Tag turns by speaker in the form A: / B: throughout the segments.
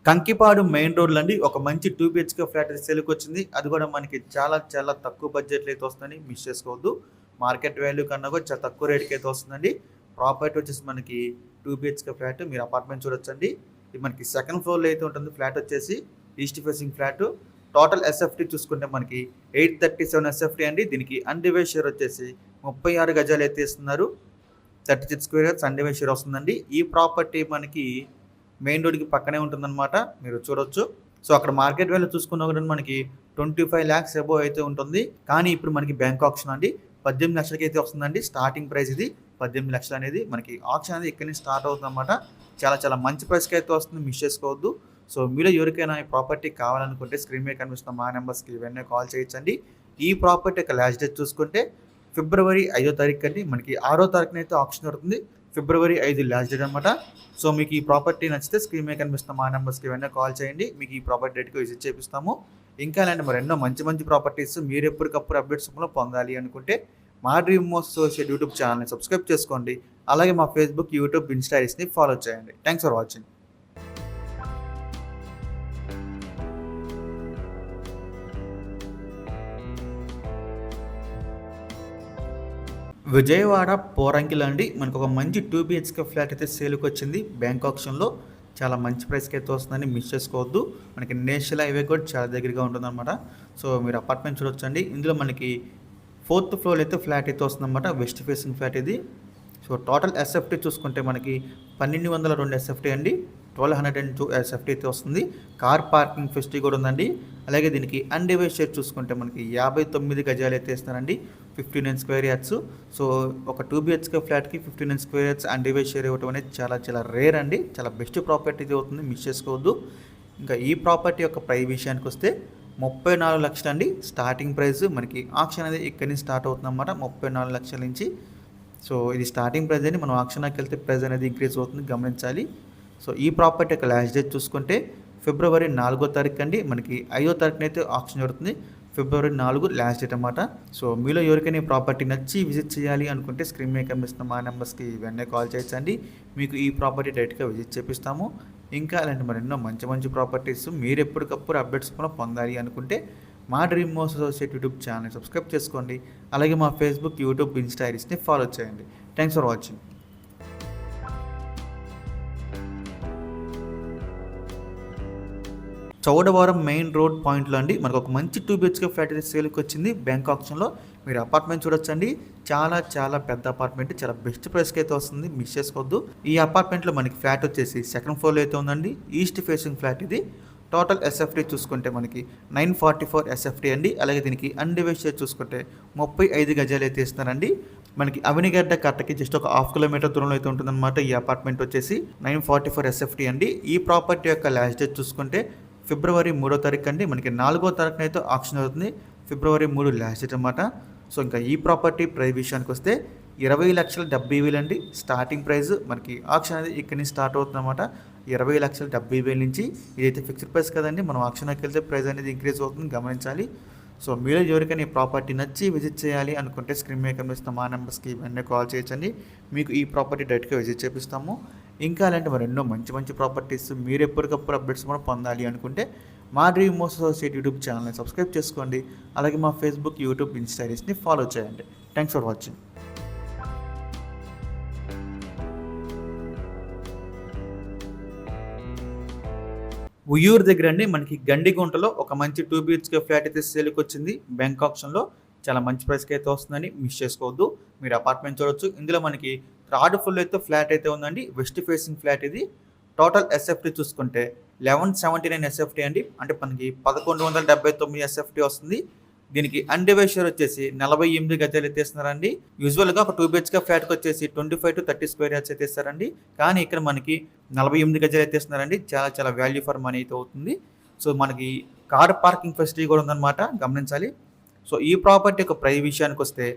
A: Kankipadu main రోడ్‌లో అండి ఒక మంచి 2 బీహెచ్‌కే ఫ్లాట్ అయితే సేల్‌కొచ్చింది. అది కూడా మనకి చాలా చాలా తక్కువ బడ్జెట్‌లో అయితే వస్తుందని మిస్ చేసుకోవద్దు. మార్కెట్ వాల్యూ కన్నా కూడా చాలా తక్కువ రేట్‌కి అయితే వస్తుందండి. ప్రాపర్టీ వచ్చేసి మనకి 2 బీహెచ్‌కే ఫ్లాట్ మీరు అపార్ట్మెంట్ చూడొచ్చండి. ఇది మనకి సెకండ్ ఫ్లోర్‌లో అయితే ఉంటుంది ఫ్లాట్ వచ్చేసి east facing flat. Total SFT చూసుకుంటే మనకి 837 ఎస్ఎఫ్టీ అండి. దీనికి అన్‌డివైడ్ షేర్ వచ్చేసి 36 గజాలు అయితే ఇస్తున్నారు. 36 స్క్వేర్ యార్డ్స్ అన్‌డివైడ్ షేర్ వస్తుందండి. ఈ ప్రాపర్టీ మనకి మెయిన్ రోడ్‌కి పక్కనే ఉంటుందన్నమాట. మీరు చూడొచ్చు. సో అక్కడ మార్కెట్ వాల్యూ చూసుకున్నా కూడా మనకి 25 లాక్స్ అబోవ్ అయితే ఉంటుంది. కానీ ఇప్పుడు మనకి బ్యాంక్ ఆప్షన్ అండి 18 లక్షలకి అయితే వస్తుందండి. స్టార్టింగ్ ప్రైస్ ఇది 18 లక్షలు అనేది మనకి ఆప్షన్ అనేది ఇక్కడి నుంచి స్టార్ట్ అవుతుందన్నమాట. చాలా చాలా మంచి ప్రైస్కి అయితే వస్తుంది, మిస్ చేసుకోవద్దు. సో మీలో ఎవరికైనా ఈ ప్రాపర్టీ కావాలనుకుంటే స్క్రీన్ మీద కనిపిస్తున్న మా నెంబర్స్కి వెంటనే కాల్ చేయొచ్చండి. ఈ ప్రాపర్టీ యొక్క లాస్ట్ డేట్ చూసుకుంటే ఫిబ్రవరి 5వ తారీఖు అండి. మనకి 6వ తారీఖున అయితే ఆప్షన్ జరుగుతుంది. ఫిబ్రవరి 5 లాస్ట్ డేట్ అనమాట. సో మీకు ఈ ప్రాపర్టీ నచ్చితే స్క్రీన్ మీద కనిపిస్తున్న మా నెంబర్స్కి వెంటనే కాల్ చేయండి. మీకు ఈ ప్రాపర్టీ డేట్కి విజిట్ చేపిస్తాము. ఇంకా ఇలాంటి మరెన్నో మంచి మంచి ప్రాపర్టీస్ మీరు ఎప్పటికప్పుడు అప్డేట్స్ పొందాలి అనుకుంటే మా డ్రీమ్ మోస్ట్ అసోసియేట్ యూట్యూబ్ ఛానల్ని సబ్స్క్రైబ్ చేసుకోండి. అలాగే మా ఫేస్బుక్, యూట్యూబ్, ఇన్స్టాని ఫాలో చేయండి. Thanks for watching. విజయవాడ పోరంకిలో అండి మనకు ఒక మంచి 2 బీహెచ్కే ఫ్లాట్ అయితే సేల్కి వచ్చింది. బ్యాంక్ ఆప్షన్లో చాలా మంచి ప్రైస్కి అయితే వస్తుందని మిస్ చేసుకోవద్దు. మనకి నేషనల్ హైవే కూడా చాలా దగ్గరగా ఉంటుందన్నమాట. సో మీరు అపార్ట్మెంట్ చూడొచ్చండి. ఇందులో మనకి 4th ఫ్లోర్ అయితే ఫ్లాట్ అయితే వస్తుందన్నమాట. వెస్ట్ ఫేసింగ్ ఫ్లాట్ ఇది. సో టోటల్ ఎస్ఎఫ్టీ చూసుకుంటే మనకి 1202 ఎస్ఎఫ్టీ అండి. 1202 ఎస్ఎఫ్టీ అయితే వస్తుంది. కార్ పార్కింగ్ ఫెసిలిటీ కూడా ఉందండి. అలాగే దీనికి అన్‌డివైడ్ షేర్ చూసుకుంటే మనకి 59 గజాలు అయితే ఇస్తారండి. 59 స్క్వేర్ యార్డ్స్. సో ఒక 2 బీహెచ్కే ఫ్లాట్కి 59 స్క్వేర్ యార్డ్స్ అన్‌డివైడ్ షేర్ ఇవ్వడం అనేది చాలా చాలా రేర్ అండి. చాలా బెస్ట్ ప్రాపర్టీ ఇది అవుతుంది, మిస్ చేసుకోవద్దు. ఇంకా ఈ ప్రాపర్టీ యొక్క ప్రైస్ విషయానికి వస్తే 34 లక్షలు అండి స్టార్టింగ్ ప్రైస్. మనకి ఆప్షన్ అనేది ఇక్కడి నుంచి స్టార్ట్ అవుతుందన్నమాట. 34 లక్షల నుంచి. సో ఇది స్టార్టింగ్ ప్రైస్ అని మనం ఆప్షన్కి వెళ్తే ప్రైస్ అనేది ఇంక్రీజ్ అవుతుంది, గమనించాలి. సో ఈ ప్రాపర్టీ యొక్క లాస్ట్ డేట్ చూసుకుంటే ఫిబ్రవరి 4వ తారీఖు అండి. మనకి 5వ తారీఖున అయితే ఆప్షన్ జరుగుతుంది. ఫిబ్రవరి 4 లాస్ట్ డేట్ అన్నమాట. సో మీలో ఎవరికైనా ఈ ప్రాపర్టీ నచ్చి విజిట్ చేయాలి అనుకుంటే స్క్రీన్ మీద కనిపిస్తున్న మా నెంబర్స్కి వెంటనే కాల్ చేయొచ్చండి. మీకు ఈ ప్రాపర్టీ డైరెక్ట్గా విజిట్ చేపిస్తాము. ఇంకా అలాంటి మరెన్నో మంచి మంచి ప్రాపర్టీస్ మీరు ఎప్పటికప్పుడు అప్డేట్స్ కూడా పొందాలి అనుకుంటే మా డ్రీమ్ మోస్ట్ అసోసియేట్ యూట్యూబ్ ఛానల్ని సబ్స్క్రైబ్ చేసుకోండి. అలాగే మా ఫేస్బుక్, యూట్యూబ్, ఇన్స్టాని ఫాలో చేయండి. Thanks for watching. Chodavaram main road పాయింట్లో అండి మనకు ఒక మంచి 2 బీహెచ్కే ఫ్లాట్ అయితే సేల్కి వచ్చింది. బ్యాంక్ ఆప్షన్లో మీరు అపార్ట్మెంట్ చూడొచ్చండి. చాలా చాలా పెద్ద అపార్ట్మెంట్, చాలా బెస్ట్ ప్రైస్కి అయితే వస్తుంది, మిస్ చేసుకోవద్దు. ఈ అపార్ట్మెంట్లో మనకి ఫ్లాట్ వచ్చేసి సెకండ్ ఫ్లోర్లో అయితే ఉందండి. ఈస్ట్ ఫేసింగ్ ఫ్లాట్ ఇది. టోటల్ ఎస్ఎఫ్టీ చూసుకుంటే మనకి 944 ఎస్ఎఫ్టీ అండి. అలాగే దీనికి అన్‌డివైడ్ షేర్ చూసుకుంటే 35 గజాలు అయితే ఇస్తున్నారండి. మనకి అవినిగడ్డ కట్టకి జస్ట్ ఒక 1/2 కిలోమీటర్ దూరంలో అయితే ఉంటుందన్నమాట. ఈ అపార్ట్మెంట్ వచ్చేసి 944 ఎస్ఎఫ్టీ అండి. ఈ ప్రాపర్టీ యొక్క లాస్ట్ డేట్ చూసుకుంటే ఫిబ్రవరి 3వ తారీఖు అండి. మనకి 4వ తారీఖున అయితే ఆప్షన్ అవుతుంది. ఫిబ్రవరి 3 లాస్ట్ డేట్ అనమాట. సో ఇంకా ఈ ప్రాపర్టీ ప్రైస్ విషయానికి వస్తే 20,70,000 అండి స్టార్టింగ్ ప్రైస్. మనకి ఆప్షన్ అనేది ఇక్కడి నుంచి స్టార్ట్ అవుతుందన్నమాట. 20,70,000 నుంచి. ఇదైతే ఫిక్స్డ్ ప్రైస్ కదండి. మనం ఆప్షన్కి వెళ్తే ప్రైస్ అనేది ఇంక్రీజ్ అవుతుంది, గమనించాలి. సో మీరు ఎవరికైనా ఈ ప్రాపర్టీ నచ్చి విజిట్ చేయాలి అనుకుంటే స్క్రీన్ మీద కనిపిస్తున్న మా నెంబర్స్కి వెంటనే కాల్ చేయొచ్చండి. మీకు ఈ ప్రాపర్టీ డైరెక్ట్గా విజిట్ చేపిస్తాము. ఇంకా అలాంటి మరెన్నో మంచి మంచి ప్రాపర్టీస్ మీరు ఎప్పటికప్పుడు అప్డేట్స్ కూడా పొందాలి అనుకుంటే మా డ్రీమ్ మోస్ట్ అసోసియేట్ యూట్యూబ్ ఛానల్ని సబ్స్క్రైబ్ చేసుకోండి. అలాగే మా ఫేస్బుక్, యూట్యూబ్, ఇన్స్టాని ఫాలో చేయండి. Thanks for watching. ఉయ్యూరు దగ్గర అండి మనకి గండిగుంటలో ఒక మంచి 2 బీహెచ్కే ఫ్లాట్ అయితే సేల్కి వచ్చింది. బ్యాంక్ ఆప్షన్లో చాలా మంచి ప్రైస్కి అయితే వస్తుందని మిస్ చేసుకోవద్దు. మీరు అపార్ట్మెంట్ చూడొచ్చు. ఇందులో మనకి 3rd ఫ్లోర్ అయితే ఫ్లాట్ అయితే ఉందండి. వెస్ట్ ఫేసింగ్ ఫ్లాట్ ఇది. టోటల్ ఎస్ఎఫ్టీ చూసుకుంటే 1179 ఎస్ఎఫ్టీ అండి. అంటే మనకి 1179 ఎస్ఎఫ్టీ వస్తుంది. దీనికి అన్‌డివైడ్ షేర్ వచ్చేసి 48 గజాలు అయితే ఇస్తున్నారండి. యూజువల్గా ఒక 2 బీహెచ్కే ఫ్లాట్కి వచ్చేసి 25 to 30 స్క్వేర్ యార్డ్స్ అయితే ఇస్తారండి. కానీ ఇక్కడ మనకి 48 గజాలు అయితే ఇస్తున్నారండి. చాలా చాలా వాల్యూ ఫర్ మనీ అయితే అవుతుంది. సో మనకి కార్ పార్కింగ్ ఫెసిలిటీ కూడా ఉందన్నమాట, గమనించాలి. సో ఈ ప్రాపర్టీ యొక్క ప్రైస్ విషయానికి వస్తే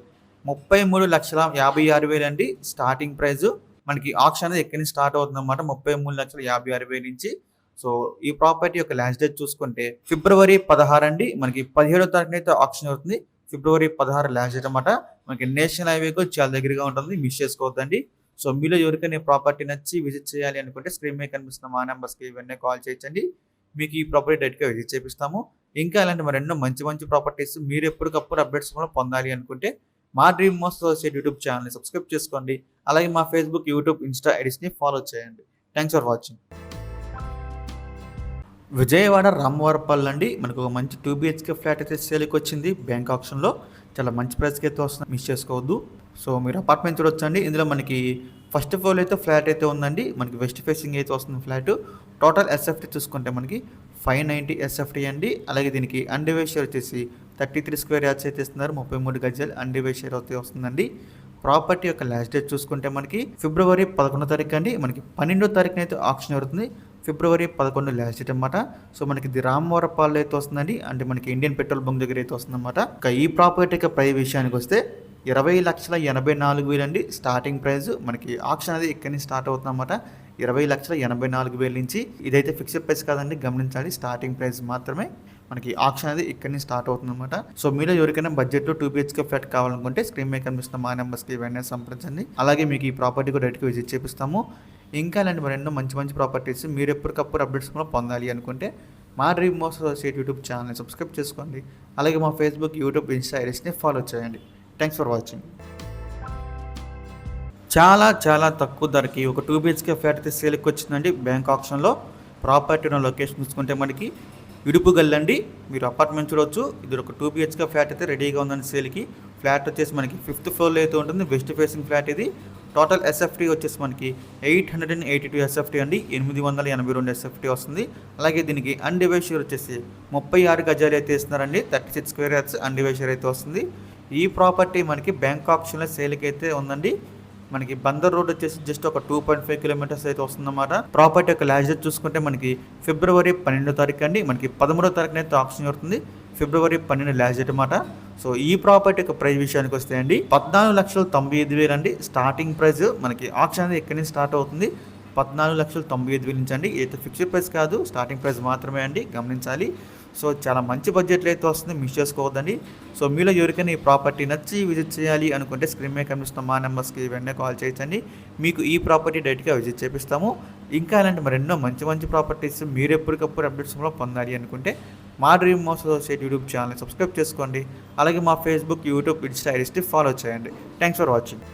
A: 33,56,000 అండి స్టార్టింగ్ ప్రైస్. మనకి ఆప్షన్ అనేది ఎక్కడి నుంచి స్టార్ట్ అవుతుందన్నమాట. 33,56,000 నుంచి. సో ఈ ప్రాపర్టీ యొక్క లాస్ట్ డేట్ చూసుకుంటే ఫిబ్రవరి 16 అండి. మనకి 17వ తారీఖున అయితే ఆప్షన్ అవుతుంది. ఫిబ్రవరి 16 లాస్ట్ డేట్ అనమాట. మనకి నేషనల్ హైవేకు చాలా దగ్గరగా ఉంటుంది, మిస్ చేసుకోవద్దండి. సో మీలో ఎవరికైనా ఈ ప్రాపర్టీ నచ్చి విజిట్ చేయాలి అనుకుంటే స్క్రీన్ మీద కనిపిస్తున్న మా నెంబర్స్కి ఇవన్నీ కాల్ చేయొచ్చండి. మీకు ఈ ప్రాపర్టీ డైరెక్ట్‌గా విజిట్ చేపిస్తాము. ఇంకా ఇలాంటి మరెన్నో మంచి మంచి ప్రాపర్టీస్ మీరు ఎప్పటికప్పుడు అప్డేట్స్ కూడా పొందాలి అనుకుంటే మా డ్రీమ్ మోస్ట్ అసోసియేట్ యూట్యూబ్ ఛానల్‌ని సబ్స్క్రైబ్ చేసుకోండి. అలాగే మా ఫేస్‌బుక్, యూట్యూబ్, ఇన్‌స్టా ఐడీస్‌ని ఫాలో చేయండి. Thanks for watching. Vijayawada Ramavarapalli అండి. మనకు ఒక మంచి 2 BHK ఫ్లాట్ అయితే సేల్‌కి వచ్చింది బ్యాంక్ ఆప్షన్‌లో. చాలా మంచి ప్రైస్‌కి అయితే వస్తుంది, మిస్ చేసుకోవద్దు. సో మీరు అపార్ట్మెంట్ చూడొచ్చండి. ఇందులో మనకి ఫస్ట్ ఫ్లోర్ అయితే ఫ్లాట్ అయితే ఉందండి. మనకి వెస్ట్ ఫేసింగ్ అయితే వస్తుంది ఫ్లాట్. టోటల్ ఎస్ఎఫ్టీ చూసుకుంటే మనకి 590 ఎస్ఎఫ్టీ అండి. అలాగే దీనికి అన్డివైడ్ షేర్ వచ్చేసి 33 స్క్వేర్ యార్డ్స్ అయితే ఇస్తున్నారు. 33 గజాలు అన్డివైడ్ షేర్ అయితే వస్తుందండి. ప్రాపర్టీ యొక్క లాస్ట్ డేట్ చూసుకుంటే మనకి ఫిబ్రవరి 11వ తారీఖు అండి. మనకి 12వ తారీఖున అయితే ఆప్షన్ అవుతుంది. ఫిబ్రవరి 11 లాస్ట్ డేట్ అనమాట. సో మనకి ఇది రామవరపాల్లో అయితే వస్తుందండి. అంటే మనకి ఇండియన్ పెట్రోల్ బంక్ దగ్గర అయితే వస్తుందన్నమాట. ఈ ప్రాపర్టీ యొక్క ప్రైస్ విషయానికి వస్తే 20,84,000 అండి స్టార్టింగ్ ప్రైస్. మనకి ఆప్షన్ అనేది ఇక్కడి నుంచి స్టార్ట్ అవుతుందన్నమాట. 20,84,000 నుంచి. ఇదైతే ఫిక్స్డ్ ప్రైస్ కాదండి, గమనించాలి. స్టార్టింగ్ ప్రైస్ మాత్రమే. మనకి ఆప్షన్ అనేది ఇక్కడి నుంచి స్టార్ట్ అవుతుందన్నమాట. సో మీలో ఎవరికైనా బడ్జెట్లో 2 BHK ఫ్లాట్ కావాలనుకుంటే స్క్రీన్ మీద కనిపిస్తున్న మా నెంబర్స్కి వెంటనే సంప్రదించండి. అలాగే మీకు ఈ ప్రాపర్టీ కూడా డైరెక్ట్గా విజిట్ చేపిస్తాము. ఇంకా ఇలాంటి మరెన్నో మంచి మంచి ప్రాపర్టీస్ మీరు ఎప్పటికప్పుడు అప్డేట్స్ కూడా పొందాలి అనుకుంటే మా డ్రీమ్ మోస్ట్ అసోసియేట్ యూట్యూబ్ ఛానల్ని సబ్స్క్రైబ్ చేసుకోండి. అలాగే మా ఫేస్బుక్, యూట్యూబ్, ఇన్స్టా ఐడీస్ని ఫాలో చేయండి. Thanks for watching. చాలా తక్కువ ధరకి ఒక 2 BHK ఫ్లాట్ అయితే సేల్కి వచ్చిందండి బ్యాంక్ ఆప్షన్లో. ప్రాపర్టీ ఉన్న లొకేషన్ చూసుకుంటే మనకి ఇడుపుగల్లండి. మీరు అపార్ట్మెంట్ చూడవచ్చు. ఇది ఒక 2 BHK ఫ్లాట్ అయితే రెడీగా ఉందండి సేల్కి. ఫ్లాట్ వచ్చేసి మనకి 5th ఫ్లోర్లో అయితే ఉంటుంది. వెస్ట్ ఫేసింగ్ ఫ్లాట్ ఇది. టోటల్ ఎస్ఎఫ్టీ వచ్చేసి మనకి 882 ఎస్ఎఫ్టీ అండి. 882 ఎస్ఎఫ్టీ వస్తుంది. అలాగే దీనికి అన్డివైడ్ షేర్ వచ్చేసి 36 గజాలు అయితే ఇస్తున్నారండి. 36 స్క్వేర్ యార్డ్స్ అన్డివైడ్ షేర్ అయితే వస్తుంది. ఈ ప్రాపర్టీ మనకి బ్యాంక్ ఆప్షన్లో సేల్కి అయితే ఉందండి. మనకి బందర్ రోడ్ వచ్చేసి జస్ట్ ఒక 2.5 కిలోమీటర్స్ అయితే వస్తుందన్నమాట. ప్రాపర్టీ యొక్క లాస్ట్ డేట్ చూసుకుంటే మనకి ఫిబ్రవరి 12వ తారీఖు అండి. మనకి 13వ తారీఖున అయితే ఆప్షన్ అవుతుంది. ఫిబ్రవరి 12 లాస్ట్ డేట్ అన్నమాట. సో ఈ ప్రాపర్టీ యొక్క ప్రైస్ విషయానికి వస్తే అండి 14,95,000 అండి స్టార్టింగ్ ప్రైస్. మనకి ఆప్షన్ అనేది ఎక్కడి నుంచి స్టార్ట్ అవుతుంది, 14,95,000 నుంచి అండి. అయితే ఫిక్స్డ్ ప్రైస్ కాదు, స్టార్టింగ్ ప్రైస్ మాత్రమే అండి, గమనించాలి. సో చాలా మంచి బడ్జెట్లో అయితే వస్తుంది, మిస్ చేసుకోవద్దండి. సో మీలో ఎవరికైనా ఈ ప్రాపర్టీ నచ్చి విజిట్ చేయాలి అనుకుంటే స్క్రీన్ మీద కనిపిస్తున్న మా నెంబర్స్కి వెంటనే కాల్ చేయొచ్చండి. మీకు ఈ ప్రాపర్టీ డైరెక్ట్గా విజిట్ చేపిస్తాము. ఇంకా అలాంటి మరెన్నో మంచి మంచి ప్రాపర్టీస్ మీరు ఎప్పటికప్పుడు అప్డేట్స్ కూడా పొందాలి అనుకుంటే మా డ్రీమ్ మోస్ట్ అసోసియేట్ యూట్యూబ్ ఛానల్ని సబ్స్క్రైబ్ చేసుకోండి. అలాగే మా ఫేస్బుక్, యూట్యూబ్, ఇన్స్టా ఐడీస్ని ఫాలో చేయండి. Thanks for watching.